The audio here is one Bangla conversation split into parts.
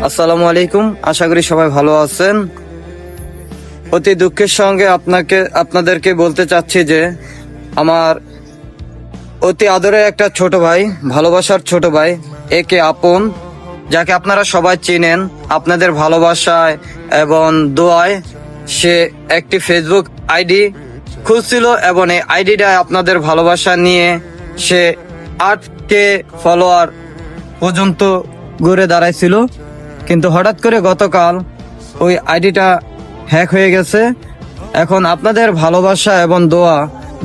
আসসালামু আলাইকুম, আশা করি সবাই ভালো আছেন। অতি দুঃখের সঙ্গে আপনাদেরকে বলতে চাচ্ছি যে আমার অতি আদরের একটা ছোট ভাই, ভালোবাসার ছোট ভাই, একে আপন, যাকে আপনারা সবাই চিনেন, আপনাদের ভালোবাসায় এবং দোয়ায় সে একটি ফেসবুক আইডি খুঁজছিল এবং এই আইডিটায় আপনাদের ভালোবাসা নিয়ে সে 8K ফলোয়ার পর্যন্ত ঘুরে দাঁড়াইছিল। কিন্তু হঠাৎ করে গতকাল ওই আইডিটা হ্যাক হয়ে গেছে। এখন আপনাদের ভালোবাসা এবং দোয়া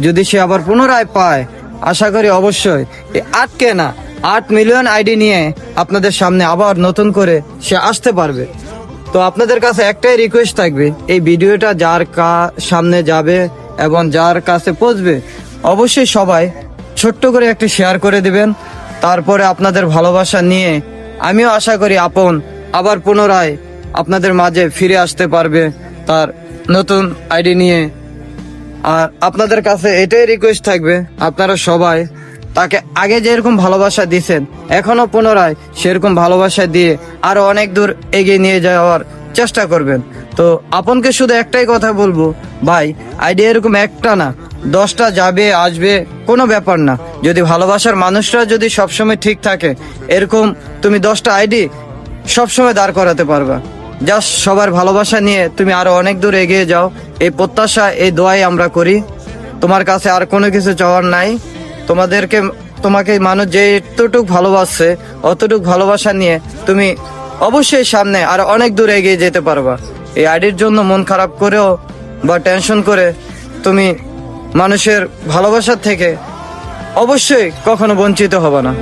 যদি সে আবার পুনরায় পায়, আশা করি অবশ্যই এই 8K না 8 মিলিয়ন আইডি নিয়ে আপনাদের সামনে আবার নতুন করে সে আসতে পারবে। তো আপনাদের কাছে একটাই রিকোয়েস্ট থাকবে, এই ভিডিওটা যার সামনে যাবে এবং যার কাছে পৌঁছবে অবশ্যই সবাই ছোট্ট করে একটি শেয়ার করে দিবেন। তারপরে আপনাদের ভালোবাসা নিয়ে আমিও আশা করি আপন আবার পুনরায় আপনাদের মাঝে ফিরে আসতে পারবে তার নতুন আইডি নিয়ে। আর আপনাদের কাছে এটাই রিকোয়েস্ট থাকবে, আপনারা সবাই তাকে আগে যেরকম ভালোবাসা দিয়েছেন এখনো পুনরায় সেরকম ভালোবাসা দিয়ে আরো অনেক দূর এগিয়ে নিয়ে যাওয়ার চেষ্টা করবেন। তো আপনকে শুধু একটাই কথা বলবো, ভাই আইডি এরকম একটা না 10টা যাবে আসবে কোনো ব্যাপার না। যদি ভালোবাসার মানুষরা যদি সবসময় ঠিক থাকে, এরকম তুমি 10টা আইডি সবসময় দাঁড় করাতে পারবা। জাস্ট সবার ভালোবাসা নিয়ে তুমি আরো অনেক দূর এগিয়ে যাও, এই প্রত্যাশা এই দোয়াই আমরা করি। তোমার কাছে আর কোনো কিছু চাওয়ার নাই। তোমাকে মানুষ যে এতটুক ভালোবাসছে অতটুক ভালোবাসা নিয়ে তুমি অবশ্যই সামনে আর অনেক দূর এগিয়ে যেতে পারবা। এই আইডির জন্য মন খারাপ করেও বা টেনশন করে তুমি মানুষের ভালোবাসার থেকে অবশ্যই কখনো বঞ্চিত হবে না।